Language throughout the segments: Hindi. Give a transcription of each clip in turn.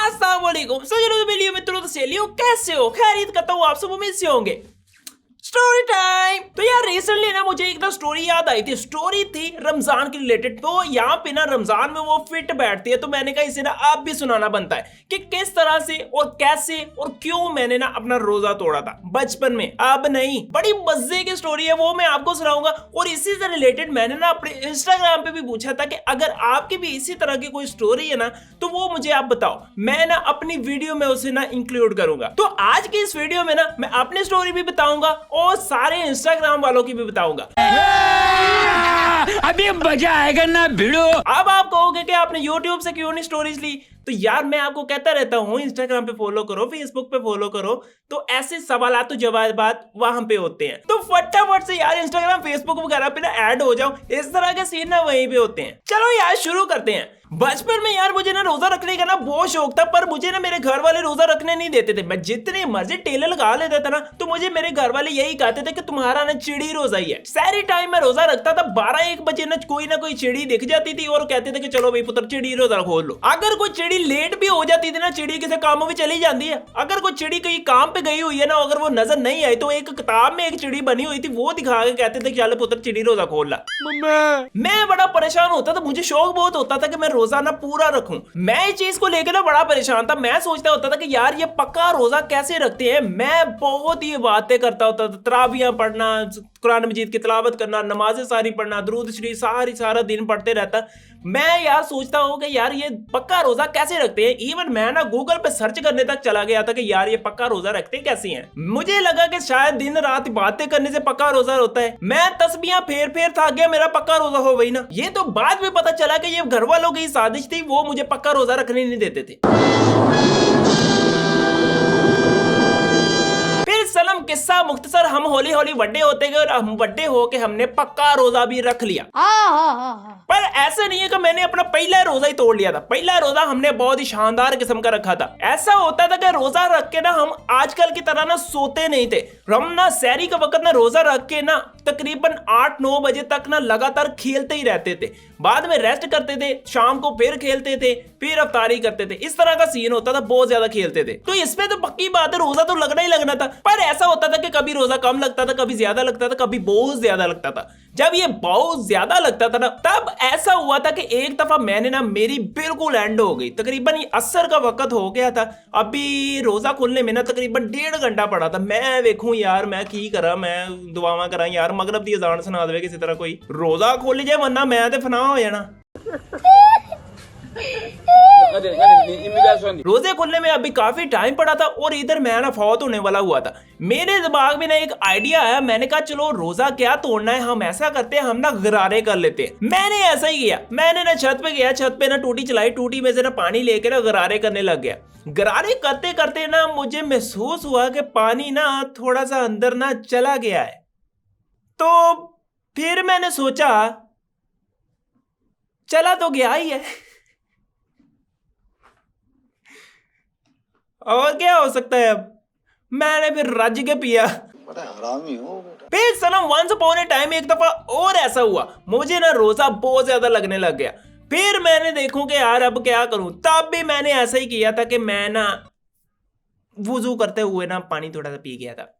अस्सलाम वालेकुम। सो मिलियो मित्रों तो सहेलियों, कैसे हो? खैरियत करता हूँ आप सब उम्मीद से होंगे। Story time. तो यार रिसेंटली ना मुझे एक ना स्टोरी याद आई थी। स्टोरी थी रमजान के रिलेटेड। तो यहाँ पे ना रमजान में वो फिट बैठती है, तो मैंने कहा इसे ना आप भी सुनाना बनता है कि किस तरह से और कैसे और क्यों मैंने ना अपना रोजा तोड़ा था बचपन में। अब नहीं, बड़ी मजे की स्टोरी है, वो मैं आपको सुनाऊंगा। और इसी से रिलेटेड मैंने ना अपने इंस्टाग्राम पे भी पूछा था कि अगर आपकी भी इसी तरह की कोई स्टोरी है ना तो वो मुझे आप बताओ, मैं ना अपनी वीडियो में उसे ना इंक्लूड करूंगा। तो आज की इस वीडियो में ना मैं अपनी स्टोरी भी बताऊंगा और सारे इंस्टाग्राम वालों की भी बताऊंगा। अभी मजा आएगा ना भिड़ो। अब आप कहोगे कि आपने YouTube से क्यों नहीं स्टोरीज ली? तो यार मैं आपको कहता रहता हूँ, इंस्टाग्राम पे फॉलो करो, फेसबुक पे फॉलो करो, तो ऐसे सवालात जवाबात वहां पे होते हैं। तो फटाफट से यार इंस्टाग्राम फेसबुक वगैरह पे ना ऐड हो जाओ, इस तरह के सीन ना वहीं पे होते हैं। चलो यार शुरू करते हैं। बचपन में यार मुझे ना रोजा रखने का ना बहुत शौक था, पर मुझे ना मेरे घर वाले रोजा रखने नहीं देते थे। मैं जितने मर्जी टेलर लगा लेता था ना, तो मुझे मेरे घर वाले यही कहते थे कि तुम्हारा ना चिड़ी रोजा ही है। सारी टाइम मैं रोजा रखता था, 12-1 बजे ना कोई चिड़ी दिख जाती थी और कहते थे कि चलो भाई पुत्र चिड़ी रोजा खोल लो। अगर कोई चिड़ी लेट भी हो जाती थी ना, चिड़ी किसी काम में चली जाती है। अगर कोई चिड़ी कहीं काम पे गई हुई है ना, अगर वो नजर नहीं आई तो एक किताब में एक चिड़ी बनी हुई थी, वो दिखा के कहते थे चल पुत्र चिड़ी रोजा खोल ला। मैं बड़ा परेशान होता था, मुझे शौक बहुत होता था कि मैं रोजा ना पूरा रखूं। मैं इस चीज को लेकर ना बड़ा परेशान था। मैं सोचता होता था कि यार ये पक्का रोजा कैसे रखते हैं। मैं बहुत ही बातें करता होता था, तराबियां पढ़ना, कुरान मजीद की तिलावत करना, नमाजें सारी पढ़ना, दुरूद शरीफ सारा दिन पढ़ते रहता। मैं यार सोचता हूँ कि यार ये पक्का रोजा कैसे रखते हैं। इवन मैं ना गूगल पे सर्च करने तक चला गया था कि यार ये पक्का रोजा रखते कैसे हैं। मुझे लगा कि शायद दिन रात बातें करने से पक्का रोजा होता है। मैं तस्बीहां फेर था गया, मेरा पक्का रोजा हो गई ना। ये तो बाद में पता चला कि ये घर वालों की साजिश थी, वो मुझे पक्का रोजा रखने नहीं देते थे। सनम किस्सा मुख्तसर, हम हौली हौली बड़े होते गए और हम बड़े होके हमने पक्का रोजा भी रख लिया। पर ऐसा नहीं है कि मैंने अपना पहला रोजा ही तोड़ लिया था। पहला रोजा हमने बहुत ही शानदार किस्म का रखा था। ऐसा होता था कि रोजा रख के ना हम आजकल की तरह ना सोते नहीं थे। हम ना सहरी का वक्त ना रोजा रख के ना तकरीबन 8-9 बजे तक ना लगातार खेलते ही रहते थे। बाद में रेस्ट करते थे, शाम को फिर खेलते थे, फिर अफ्तारी करते थे। इस तरह का सीन होता था, बहुत ज्यादा खेलते थे। तो इसमें तो पक्की बात है रोजा तो लगना ही लगना था। पर ऐसा होता था कि कभी रोजा कम लगता था, कभी ज्यादा लगता था, कभी बहुत ज्यादा लगता था। जब ये बहुत ज्यादा लगता था ना, तब ऐसा हुआ था कि एक दफा मैंने ना मेरी बिल्कुल एंड हो गई। तकरीबन ये असर का वक्त हो गया था। अभी रोजा खोलने में ना तकरीबन 1.5 घंटा पड़ा था। मैं देखूं यार मैं की करा, मैं दुआवा करा यार मगरब दी अजान सुना दे किसी तरह कोई, रोजा खोल जाए वरना मैं ते फना हो जाना। रोजे खुलने में अभी काफी टाइम पड़ा था और इधर मैं ना फौत होने वाला हुआ था। मेरे दिमाग में ना एक आइडिया आया। मैंने कहा चलो रोजा क्या तोड़ना है, हम ऐसा करते हैं, हम ना गरारे कर लेते हैं। मैंने ऐसा ही किया। मैंने ना छत पे गया, छत पे ना टूटी चलाई, टूटी में से ना पानी लेके ना गरारे करने लग गया। गरारे करते करते ना मुझे महसूस हुआ कि पानी ना थोड़ा सा अंदर ना चला गया है। तो फिर मैंने सोचा चला तो गया ही है, और क्या हो सकता है। अब मैंने फिर रज के पिया। बड़ा हरामी हो बेटा। फिर सनम वंस अपॉन ए टाइम एक दफा और ऐसा हुआ, मुझे ना रोजा बहुत ज्यादा लगने लग गया। फिर मैंने देखूं कि यार अब क्या करूं। तब भी मैंने ऐसा ही किया था कि मैं ना वुजू करते हुए ना पानी थोड़ा सा पी गया था।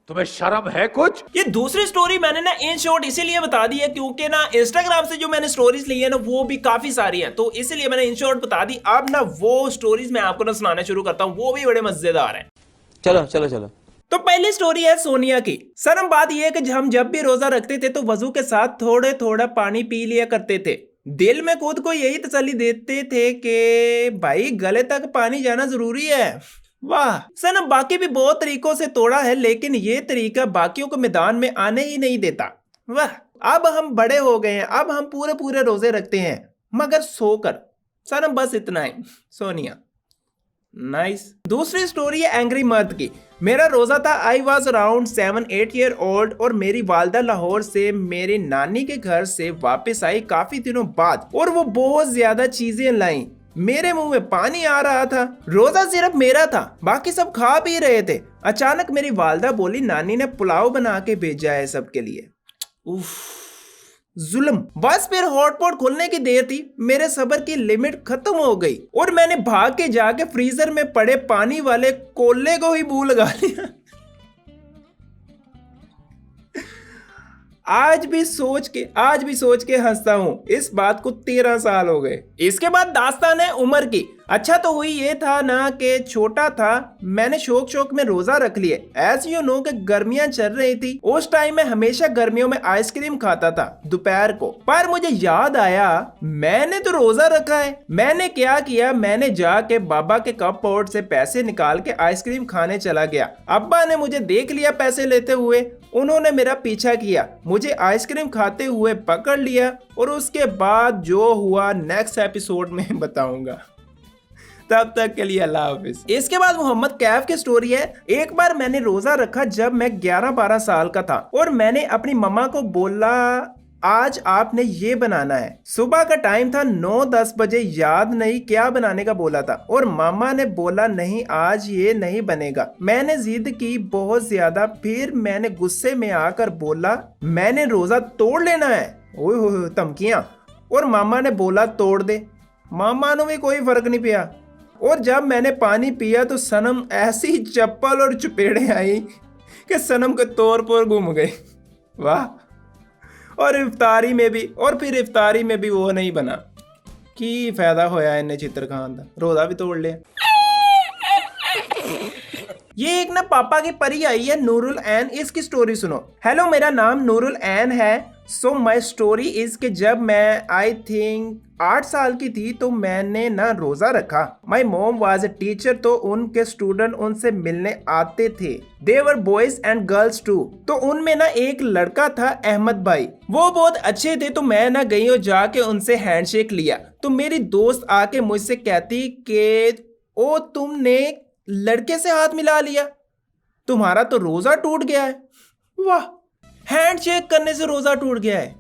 तुम्हें शर्म है कुछ? ये दूसरी स्टोरी मैंने ना इन शॉर्ट इसीलिए बता दी है क्योंकि ना इंस्टाग्राम से जो मैंने स्टोरीज ली है ना वो भी काफी सारी हैं, तो इसलिए मैंने इन शॉर्ट बता दी। अब ना वो स्टोरीज मैं आपको ना सुनाना शुरू करता हूँ, वो भी बड़े मजेदार हैं। चलो चलो चलो। तो पहली स्टोरी है सोनिया की। सनम बात यह है कि हम जब भी रोजा रखते थे तो वजू के साथ थोड़े थोड़ा पानी पी लिया करते थे। दिल में खुद को यही तसल्ली देते थे कि भाई गले तक पानी जाना जरूरी है। वाह सनम, बाकी भी बहुत तरीकों से तोड़ा है लेकिन ये तरीका बाकियों को मैदान में आने ही नहीं देता। वाह, अब हम बड़े हो गए हैं, अब हम पूरे रोजे रखते हैं मगर सोकर। सनम बस इतना ही। सोनिया नाइस। दूसरी स्टोरी है एंग्री मर्द की। मेरा रोजा था, I was around 7-8 year old और मेरी वालदा लाहौर से मेरी नानी के घर से वापस आई काफी दिनों बाद और वो बहुत ज्यादा चीजें लाई। मेरे मुंह में पानी आ रहा था। रोजा सिर्फ मेरा था, बाकी सब खा पी रहे थे। अचानक मेरी वालदा बोली नानी ने पुलाव बना के भेजा है सबके लिए। उफ, जुल्म। बस फिर हॉटपॉट खोलने की देर थी, मेरे सब्र की लिमिट खत्म हो गई और मैंने भाग के जाके फ्रीजर में पड़े पानी वाले कोले को ही मुंह लगा लिया। आज भी सोच के हंसता हूँ। इस बात को 13 साल हो गए। इसके बाद दास्तान है उमर की। अच्छा तो हुई ये था ना कि छोटा था, मैंने शौक में रोजा रख लिए। एज यू नो कि गर्मियां चल रही थी, उस टाइम में हमेशा गर्मियों में आइसक्रीम खाता था दोपहर को। पर मुझे याद आया मैंने तो रोजा रखा है। मैंने क्या किया, मैंने जाके बाबा के कप बोर्ड से पैसे निकाल के आइसक्रीम खाने चला गया। अब्बा ने मुझे देख लिया पैसे लेते हुए, उन्होंने मेरा पीछा किया, मुझे आइसक्रीम खाते हुए पकड़ लिया और उसके बाद जो हुआ नेक्स्ट एपिसोड में बताऊंगा। तब तक के लिए अल्लाह हाफिज। इसके बाद मोहम्मद कैफ की स्टोरी है। एक बार मैंने रोजा रखा जब मैं 11-12 साल का था और मैंने अपनी मम्मा को बोला आज आपने ये बनाना है। सुबह का टाइम था, 9-10 बजे, याद नहीं क्या बनाने का बोला था और मामा ने बोला नहीं आज ये नहीं बनेगा। मैंने जिद की बहुत ज्यादा, फिर मैंने गुस्से में आकर बोला मैंने रोजा तोड़ लेना है। ओह धमकियां। और मामा ने बोला तोड़ दे। मामा ने भी कोई फर्क नहीं पिया और जब मैंने पानी पिया तो सनम ऐसी चप्पल और चपेड़े आई कि सनम के तौर पर घूम गए। वाह। और इफ्तारी में भी वो नहीं बना। की फायदा होया इन्हें चित्र खान दा, रोजा भी तोड़ लिया। ये एक ना पापा की परी आई है नूरुल ऐन, इसकी स्टोरी सुनो। हेलो मेरा नाम नूरुल ऐन है। सो माई स्टोरी इज के जब मैं आई थिंक 8 साल की थी तो मैंने ना रोजा रखा। माई मोम वाज ए टीचर, तो उनके स्टूडेंट उनसे मिलने आते थे। देवर बॉयज एंड गर्ल्स टू। तो उनमें ना एक लड़का था अहमद भाई, वो बहुत अच्छे थे। तो मैं ना गई और जाके उनसे हैंडशेक लिया तो मेरी दोस्त आके मुझसे कहती कि ओ तुमने लड़के से हाथ मिला लिया, तुम्हारा तो रोजा टूट गया है। वाह, हैंडशेक करने से रोजा टूट गया है।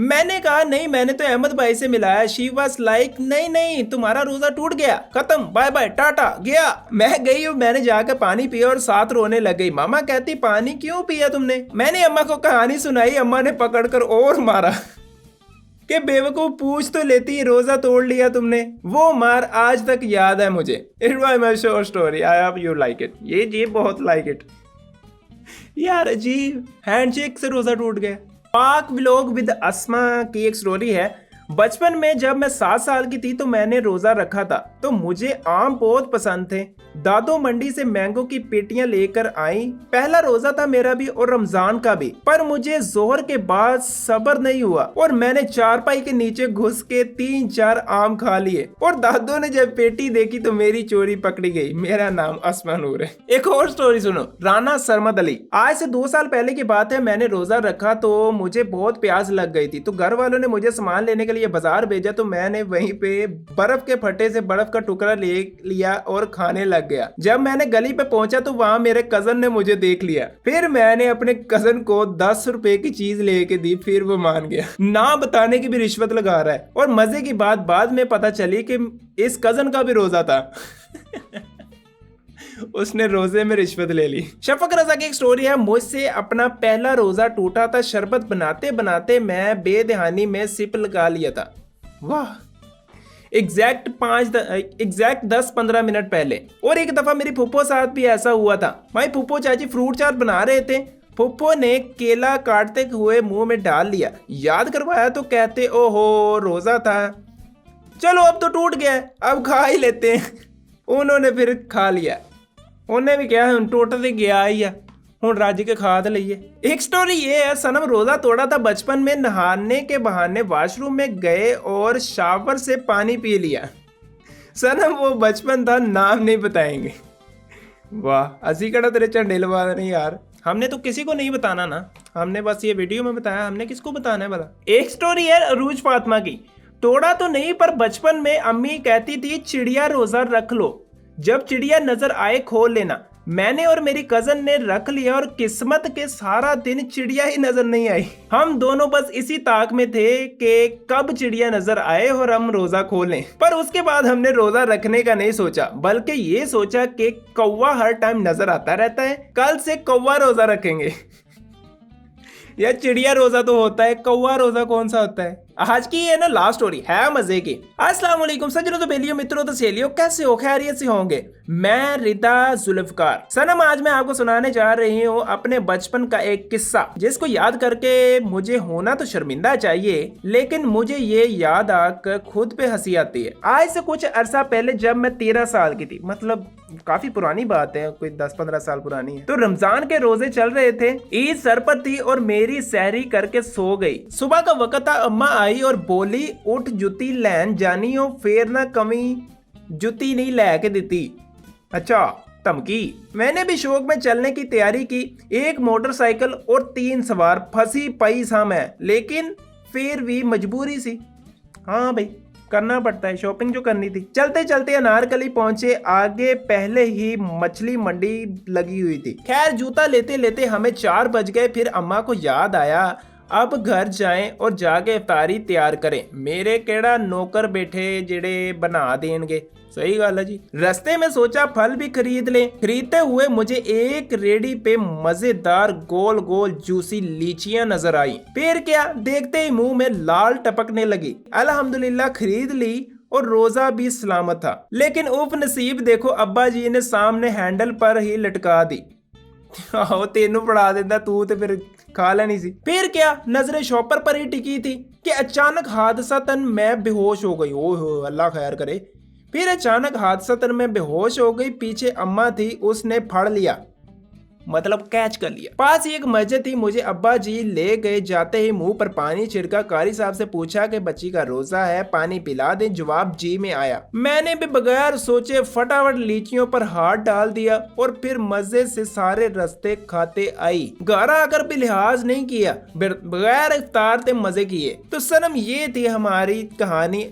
मैंने कहा नहीं मैंने तो अहमद भाई से मिलाया। शी वाज लाइक नहीं तुम्हारा रोजा टूट गया, खत्म, बाय बाय टाटा, गया। मैं गई और मैंने जाकर पानी पिया और साथ रोने लग गई। मामा कहती पानी क्यों पिया तुमने? मैंने अम्मा को कहानी सुनाई, अम्मा ने पकड़कर और मारा कि बेवकूफ पूछ तो लेती रोजा तोड़ लिया तुमने। वो मार आज तक याद है मुझे। It was my short story, I hope you like it. ये जी बहुत लाइक इट यार। अजीब, हैंडशेक से रोजा टूट गया। पाक व्लॉग विद अस्मा की एक स्टोरी है। बचपन में जब मैं 7 साल की थी तो मैंने रोजा रखा था। तो मुझे आम बहुत पसंद थे। दादो मंडी से मैंगो की पेटियां लेकर आई। पहला रोजा था मेरा भी और रमजान का भी। पर मुझे जोहर के बाद सब्र नहीं हुआ और मैंने चारपाई के नीचे घुस के 3-4 आम खा लिए। और दादो ने जब पेटी देखी तो मेरी चोरी पकड़ी गई। मेरा नाम अस्मा नूर है। एक और स्टोरी सुनो। राना सरमद अली। आज से 2 साल पहले की बात है, मैंने रोजा रखा तो मुझे बहुत प्यास लग गई थी। तो घर वालों ने मुझे सामान लेने के लिए बाजार भेजा। तो मैंने वहीं पे बर्फ के फटे से बर्फ का टुकड़ा ले लिया और खाने लग गया। जब मैंने गली पे पहुंचा तो वहां मेरे कजन ने मुझे देख लिया। फिर मैंने अपने कजन को 10 रुपए की चीज लेके दी, फिर वो मान गया। ना बताने की भी रिश्वत लगा रहा है। और मजे की बात बाद में पता चली कि इस कजन का भी रोजा था। उसने रोजे में रिश्वत ले ली। शफक रजा की एक स्टोरी है। मुझसे अपना पहला रोजा टूटा था। शरबत बनाते बनाते मैं बेदहानी में सिप लगा लिया था। वाह, एग्जैक्ट 10-15 मिनट पहले। और एक दफा मेरी फुप्पो साथ भी ऐसा हुआ था। भाई फुप्पो चाची फ्रूट चाट बना रहे थे। फुप्पो ने केला काटते हुए मुंह में डाल लिया। याद करवाया तो कहते ओहो रोजा था, चलो अब तो टूट गया, अब खा ही लेते हैं। उन्होंने फिर खा लिया। उन्हें भी क्या टूट तो गया ही है, हुण रज के खा तो लईए। एक स्टोरी ये है, सनम रोजा तोड़ा था बचपन में। नहाने के बहाने वॉशरूम में गए और शावर से पानी पी लिया। सनम वो बचपन था, नाम नहीं बताएंगे। वाह, असी कड़ा तेरे झंडे लगा नहीं यार। हमने तो किसी को नहीं बताना ना, हमने बस ये वीडियो में बताया। हमने किसको बताना है भला? एक स्टोरी है अरूज फातिमा की। तोड़ा तो नहीं पर बचपन में अम्मी कहती थी चिड़िया रोजा रख लो, जब चिड़िया नजर आए खोल लेना। मैंने और मेरी कजन ने रख लिया और किस्मत के सारा दिन चिड़िया ही नजर नहीं आई। हम दोनों बस इसी ताक में थे कि कब चिड़िया नजर आए और हम रोजा खोलें। पर उसके बाद हमने रोजा रखने का नहीं सोचा, बल्कि ये सोचा कि कौवा हर टाइम नजर आता रहता है, कल से कौवा रोजा रखेंगे। यार चिड़िया रोजा तो होता है, कौवा रोजा कौन सा होता है। आज की है ना लास्ट स्टोरी है मजे की। अस्सलाम वालेकुम सज्जनों तो बेलियो मित्रों तो सहेलियों, कैसे हो, खैरियत से होंगे। मैं रिदा जुल्फकार सनम आज मैं आपको सुनाने जा रही हूँ अपने बचपन का एक किस्सा, जिसको याद करके मुझे होना तो शर्मिंदा चाहिए, लेकिन मुझे ये याद आकर खुद पे हंसी आती है। आज से कुछ अरसा पहले जब मैं 13 साल की थी, मतलब काफी पुरानी बात है, कोई 10-15 साल पुरानी है, तो रमजान के रोजे चल रहे थे, ईद सर पर थी और मेरी सहरी करके सो गई। सुबह का वक्त था, अम्मा आई और बोली उठ जुती लैन जानी हो, फेर ना कमी जुती नहीं लैके देती। अच्छा धमकी। मैंने भी शौक में चलने की तैयारी की। एक मोटरसाइकिल और 3 सवार, फंसी पई सा मैं, लेकिन फिर भी मजबूरी सी। हाँ भाई करना पड़ता है, शॉपिंग जो करनी थी। चलते चलते अनारकली पहुंचे। आगे पहले ही मछली मंडी लगी हुई थी। खैर जूता लेते लेते हमें 4 बज गए। फिर अम्मा को याद आया अब घर जाएं और जाके इफ्तारी तैयार करें। मेरे केड़ा नौकर बैठे जेड़े बना देंगे। सही गल है जी। रास्ते में सोचा फल भी खरीद लें। खरीदते हुए मुझे एक रेडी पे मजेदार गोल गोल जूसी लीचियां नजर आई। फिर क्या देखते ही मुंह में लाल टपकने लगी। अल्हम्दुलिल्लाह खरीद ली और रोजा भी सलामत था। लेकिन उफ नसीब देखो, अब्बा जी ने सामने हैंडल पर ही लटका दी। आहो तेनू पड़ा देता, तू तो फिर खा लेनी सी। फिर क्या नजरें शॉपर पर ही टिकी थी कि अचानक हादसा तन मैं बेहोश हो गई। ओहो अल्लाह खैर करे। फिर अचानक हादसा तन में बेहोश हो गई। पीछे अम्मा थी, उसने फड़ लिया, मतलब कैच कर लिया। पास ही एक मस्जिद थी, मुझे अब्बा जी ले गए। जाते ही मुंह पर पानी छिड़का। कारी साहब से पूछा कि बच्ची का रोजा है, पानी पिला दें। जवाब जी में आया। मैंने भी बगैर सोचे फटाफट लीचियों पर हाथ डाल दिया और फिर मजे से सारे रास्ते खाते आई। घर आकर भी लिहाज नहीं किया, बगैर इफ्तार से मजे किए। तो सनम ये थी हमारी कहानी।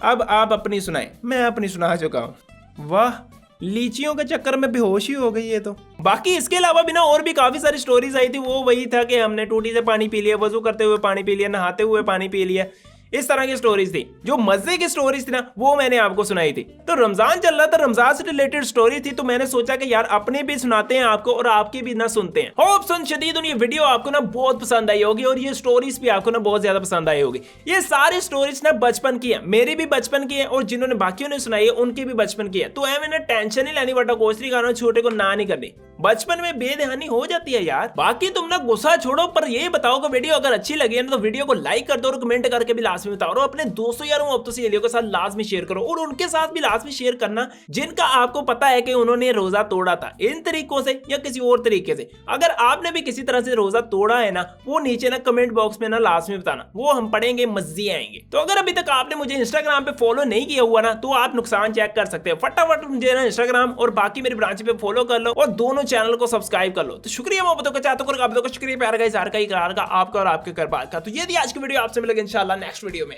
अब आप अपनी सुनाएं। मैं अपनी सुना चुका हूँ। वाह लीचियों के चक्कर में बेहोशी हो गई है। तो बाकी इसके अलावा भी ना और भी काफी सारी स्टोरीज आई थी। वो वही था कि हमने टूटी से पानी पी लिया, वजू करते हुए पानी पी लिया, नहाते हुए पानी पी लिया। इस तरह की स्टोरीज थी। जो मजे की स्टोरीज थी ना वो मैंने आपको सुनाई थी। तो रमजान चल रहा था, रमजान से रिलेटेड स्टोरी थी, तो मैंने सोचा कि यार अपने भी सुनाते हैं आपको और आपकी भी ना सुनते हैं। होप सुन शदीद ये वीडियो आपको ना बहुत पसंद आई होगी और ये स्टोरीज भी आपको ना बहुत ज्यादा पसंद आई होगी। ये सारी स्टोरीज ना बचपन की है, मेरी भी बचपन की है और जिन्होंने बाकियों ने सुनाई है उनकी भी बचपन की है। तो एवं ना टेंशन नहीं लेनी, बटा कोसरी खाना छोटे को ना नहीं करनी। बचपन में बेदहानी हो जाती है यार। बाकी तुम ना गुस्सा छोड़ो, पर ये बताओ कि वीडियो अगर अच्छी लगी है ना तो वीडियो को लाइक कर दो और कमेंट करके भी लास्ट में बताओ। और अपने दोस्तों यारों अब तो सहेलियों के साथ लाजमी शेयर करो और उनके साथ भी लाजमी शेयर करना जिनका आपको पता है कि उन्होंने रोजा तोड़ा था, इन तरीकों से या किसी और तरीके से। अगर आपने भी किसी तरह से रोजा तोड़ा है ना, वो नीचे ना कमेंट बॉक्स में ना लाजमी बताना, वो हम पढ़ेंगे, मजे आएंगे। तो अगर अभी तक आपने मुझे इंस्टाग्राम पे फॉलो नहीं किया हुआ ना तो आप नुकसान चेक कर सकते हैं। फटाफट मुझे ना इंस्टाग्राम और बाकी मेरी ब्रांच पे फॉलो कर लो और दोनों चैनल को सब्सक्राइब कर लो। तो शुक्रिया मोहब्बतों का, चाहतों का, शुक्रिया प्यार का, इज़हार का, इकरार का, आपका और आपके करबार का। तो ये थी आज की वीडियो, आपसे मिलेंगे इंशाल्लाह नेक्स्ट वीडियो में।